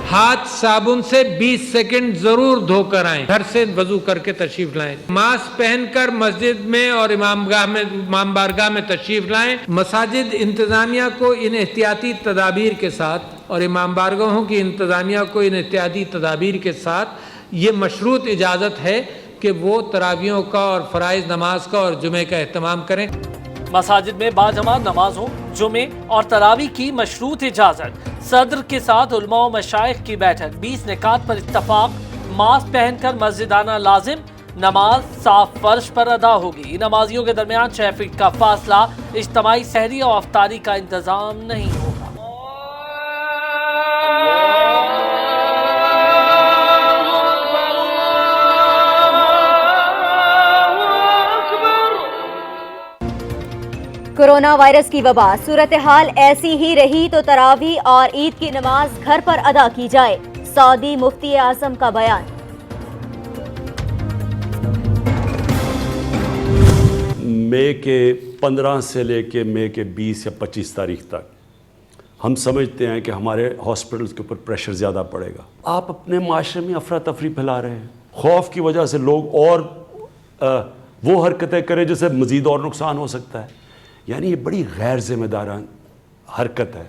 हाथ साबुन से 20 सेकंड जरूर धोकर आएं। घर से वजू करके तशरीफ लाएं। मास्क पहनकर मस्जिद में और इमाम बारगाह में तशरीफ लाएं। मसाजिद इंतजामिया को इन एहतियाती तदाबीर के साथ और इमाम बारगाहों की इंतजामिया को इन एहतियाती तदाबीर के साथ ये मशरूत इजाज़त है कि वो तरावियों का और फ़राइज़ नमाज का और जुमे का एहतमाम करें। मसाजिद में बाजमात नमाजों, जुमे और तरावी की मशरूत इजाजत। सदर के साथ उलमा व मशाइख की बैठक। 20 निकात पर इत्तफाक। मास्क पहनकर मस्जिद आना लाजिम। नमाज साफ फर्श पर अदा होगी। नमाजियों के दरमियान 6 फीट का फासला। इज्तिमाई सहरी और अफ्तारी का इंतजाम नहीं होगा। कोरोना वायरस की वबा, सूरत हाल ऐसी ही रही तो तरावी और ईद की नमाज घर पर अदा की जाए। सऊदी मुफ्ती आजम का बयान। मई के 15 से लेके मई के 20 या 25 तारीख तक हम समझते हैं कि हमारे हॉस्पिटल्स के ऊपर प्रेशर ज़्यादा पड़ेगा। आप अपने माशरे में अफरा तफरी फैला रहे हैं। खौफ की वजह से लोग और वो हरकतें करें जिससे मज़ीद और नुकसान हो सकता है। यानी ये बड़ी गैर जिम्मेदारान हरकत है।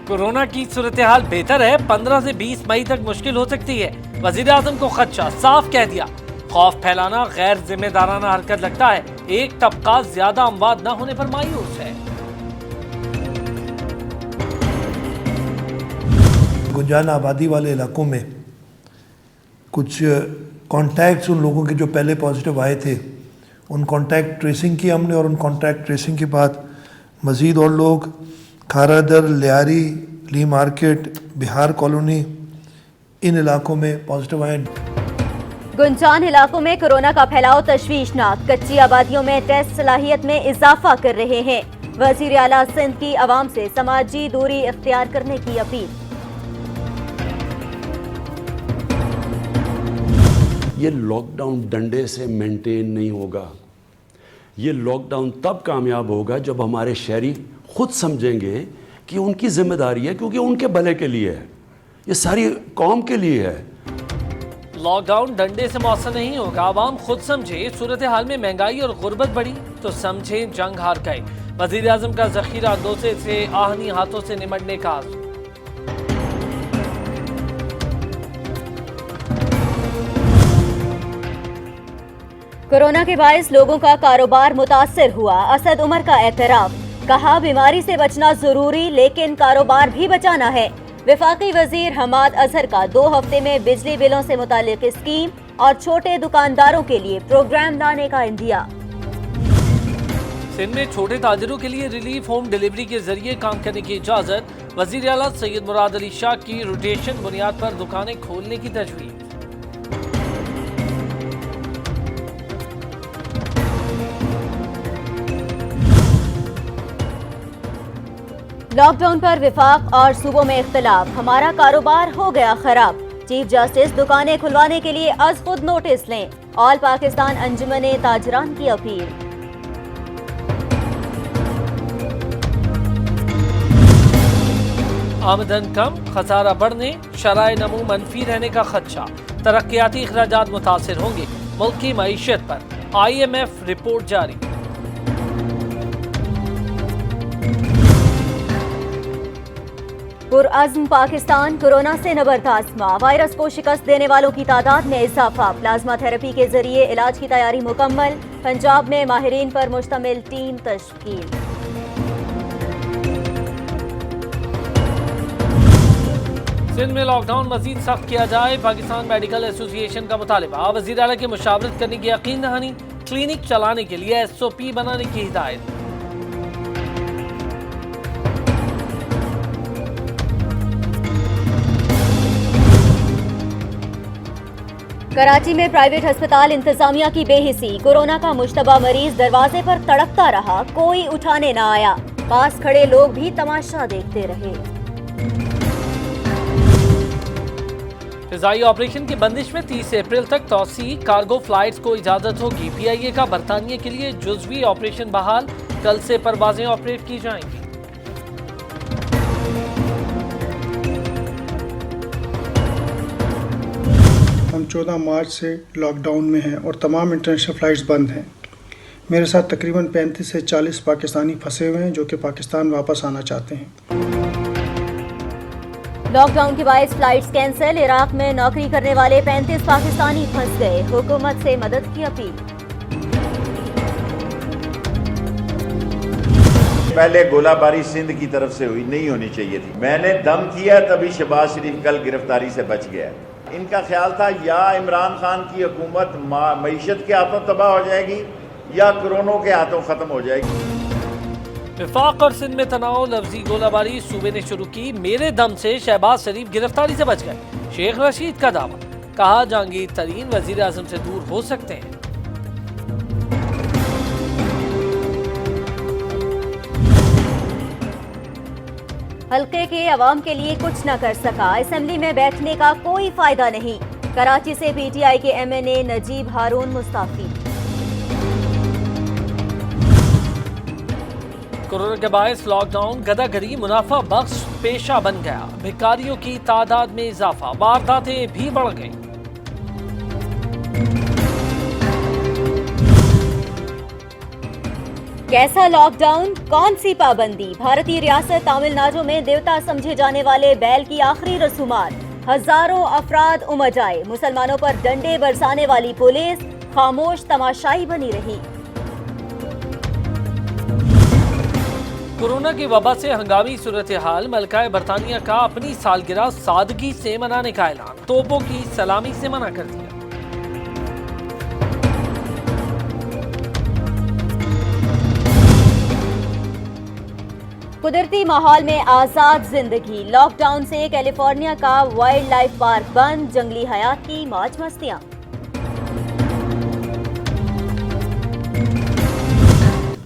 कोरोना की सूरत हाल बेहतर है। 15 से 20 मई तक मुश्किल हो सकती है। वज़ीर आज़म को खदशा, साफ कह दिया। खौफ फैलाना गैर जिम्मेदाराना हरकत लगता है। एक तबका ज्यादा अमवात न होने पर मायूस है। गुंजान आबादी वाले इलाकों में कुछ कॉन्टैक्ट्स उन लोगों के जो पहले पॉजिटिव आए थे, उन कॉन्टैक्ट ट्रेसिंग की हमने, और उन कॉन्टैक्ट ट्रेसिंग के बाद मज़ीद और लोग खारादर, लियारी, ली मार्केट, बिहार कॉलोनी, इन इलाकों में पॉजिटिव आए। गुंजान इलाकों में कोरोना का फैलाव तशवीशनाक। कच्ची आबादियों में टेस्ट सलाहियत में इजाफा कर रहे हैं। वज़ीर आला सिंध की आवाम से समाजी दूरी इख्तियार करने की अपील। ये लॉकडाउन डंडे से मेंटेन नहीं होगा। ये लॉकडाउन तब कामयाब होगा जब हमारे शहरी खुद समझेंगे कि उनकी जिम्मेदारी है, क्योंकि उनके भले के लिए है, ये सारी कौम के लिए है। लॉकडाउन डंडे से मौसर नहीं होगा। आवाम खुद समझे। सूरत हाल में महंगाई और गुर्बत बढ़ी तो समझे जंग हार गए। वज़ीर आज़म का जखीरा अंदोसे से आहनी हाथों से निमटने का आज़म। कोरोना के बायस लोगों का कारोबार मुतासिर हुआ। असद उमर का एतराफ। कहा, बीमारी से बचना जरूरी लेकिन कारोबार भी बचाना है। वफाकी वजीर हमाद अजहर का 2 हफ्ते में बिजली बिलों से मुतालिक स्कीम और छोटे दुकानदारों के लिए प्रोग्राम लाने का इंदिया। सिंध में छोटे ताजिरों के लिए रिलीफ होम डिलीवरी के जरिए काम करने की इजाजत। वजीर आला सैयद मुराद अली शाह की रोटेशन बुनियाद पर दुकानें खोलने की तजवीज़। लॉकडाउन पर विफाक और सूबों में इख्तिलाफ। हमारा कारोबार हो गया खराब। चीफ जस्टिस दुकानें खुलवाने के लिए अज खुद नोटिस लें। ऑल पाकिस्तान अंजुमन ताजरान की अपील। आमदन कम, खसारा बढ़ने, शराय नमू मनफी रहने का खदशा। तरक्याती अखराजात मुतासिर होंगे। मुल्क की मईशत पर IMF रिपोर्ट जारी। पुरअज़्म पाकिस्तान कोरोना से नबरदास्मा। वायरस को शिकस्त देने वालों की तादाद में इजाफा। प्लाज्मा थेरेपी के जरिए इलाज की तैयारी मुकम्मल। पंजाब में माहिरीन पर मुश्तमिल टीम तश्कील। सिंध में लॉकडाउन मजीद सख्त किया जाए। पाकिस्तान मेडिकल एसोसिएशन का मुतालिबा। वज़ीर आला की मुशावरत करने की यकीन दहानी। क्लिनिक चलाने के लिए SOP बनाने की हिदायत। कराची में प्राइवेट अस्पताल इंतजामिया की बेहिसी। कोरोना का मुश्तबा मरीज दरवाजे पर तड़पता रहा, कोई उठाने न आया। पास खड़े लोग भी तमाशा देखते रहे। फिजाई ऑपरेशन की बंदिश में 30 अप्रैल तक तौसी। कार्गो फ्लाइट्स को इजाजत होगी। PIA का बरतानिया के लिए जुज़वी ऑपरेशन बहाल। कल से परवाजें ऑपरेट की जाएंगी। हम 14 मार्च से लॉकडाउन में हैं और तमाम इंटरनेशनल फ़्लाइट्स बंद हैं। मेरे साथ तकरीबन 35 से 40 पाकिस्तानी फंसे हुए हैं जो कि पाकिस्तान वापस आना चाहते हैं। लॉकडाउन के बायस फ्लाइट्स कैंसिल। इराक में नौकरी करने वाले 35 पाकिस्तानी फंस गए। हुकूमत से मदद की अपील। पहले गोलाबारी सिंध की तरफ से हुई, नहीं होनी चाहिए थी। मैंने दम किया तभी शहबाज शरीफ कल गिरफ्तारी से बच गया। इनका ख्याल था या इमरान खान की हुकूमत मईशत के हाथों तबाह हो जाएगी या कोरोना के हाथों खत्म हो जाएगी। विफाक और सिंध में तनाव, लफ्जी गोलाबारी सूबे ने शुरू की। मेरे दम से शहबाज शरीफ गिरफ्तारी से बच गए। शेख रशीद का दावा, कहा जहांगीर तरीन वजीर आजम से दूर हो सकते हैं। हल्के के अवाम के लिए कुछ न कर सका। असेंबली में बैठने का कोई फायदा नहीं। कराची से पीटीआई के एमएनए नजीब हारून मुस्ताफी। कोरोना के बायस लॉकडाउन गदागरी मुनाफा बख्श पेशा बन गया। भिखारियों की तादाद में इजाफा, वारदातें भी बढ़ गई। कैसा लॉकडाउन, कौन सी पाबंदी। भारतीय रियासत तमिलनाडु में देवता समझे जाने वाले बैल की आखिरी रसूमात। हजारों अफराद उमड़ आए। मुसलमानों पर डंडे बरसाने वाली पुलिस खामोश तमाशाई बनी रही। कोरोना की वबा से हंगामी सूरत हाल। मलकाए बरतानिया का अपनी सालगिरह सादगी से मनाने का ऐलान। तोपों की सलामी से मना कर दिया। कुदरती माहौल में आजाद जिंदगी। लॉकडाउन से कैलिफोर्निया का वाइल्ड लाइफ पार्क बंद। जंगली हयात की मौज मस्तियां।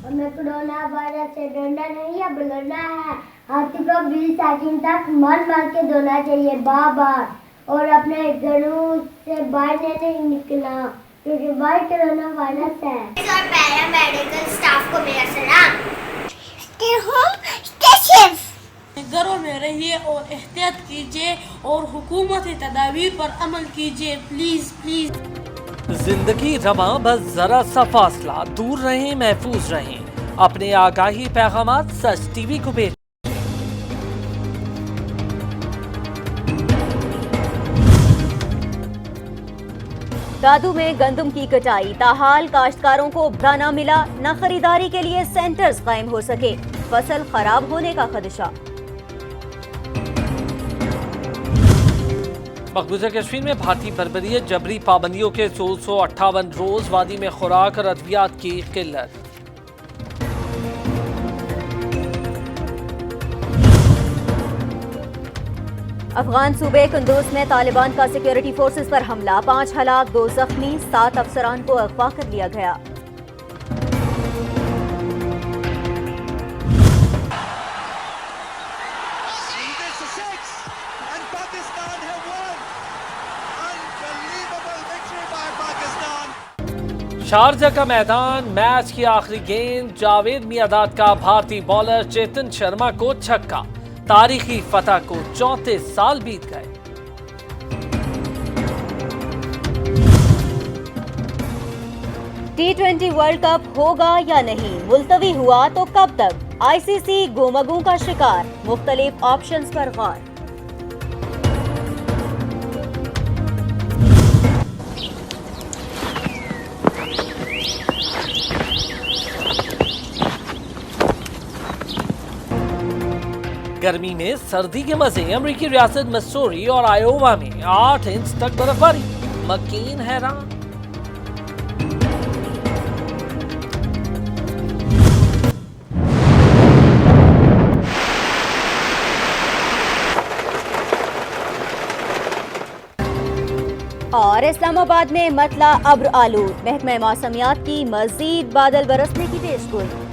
हमें कोरोना वायरस से डरना नहीं है, बुलना है। हाथी को 20 सेकंड तक मर के धोना चाहिए बार बार, और अपने घरों से बाहर नहीं निकलना क्योंकि बाहर कोरोना वायरस है। और पैरामेडिकल स्टाफ को मेरा सलाम। घरों में रहिए और एहतियात कीजिए और हुकूमत की तदाबीर पर अमल कीजिए, प्लीज प्लीज। जिंदगी रमा, बस जरा सा फासला। दूर रहें, महफूज रहें। अपने आगाही पैगामात सच टीवी को भेजें। दादू में गंदम की कटाई। ताहाल काश्तकारों को भरा न मिला। न खरीदारी के लिए सेंटर्स कायम हो सके। फसल खराब होने का खदशा। मकबूजा कश्मीर में भारतीय बर्बरियत जबरी पाबंदियों के 258 रोज। वादी में खुराक और अद्वियात की किल्लत। अफगान सूबे कुंदूज में तालिबान का सिक्योरिटी फोर्सेस पर हमला। 5 हलाक, 2 जख्मी, 7 अफसरान को अगवा कर लिया गया। शारजा का मैदान। मैच की आखिरी गेंद। जावेद मियादाद का भारतीय बॉलर चेतन शर्मा को छक्का। तारीखी फतह को 34 साल बीत गए। T20 वर्ल्ड कप होगा या नहीं, मुलतवी हुआ तो कब तक। आईसीसी गोमगों का शिकार। मुख्तलिफ ऑप्शंस पर गौर। गर्मी में सर्दी के मजे। अमेरिकी रियासत मिसूरी और आयोवा में 8 इंच तक बर्फबारी। मकीन हैरान। और इस्लामाबाद में मतला अब्र आलूद। महकमा मौसमियात की मजीद बादल बरसने की पेशगोई।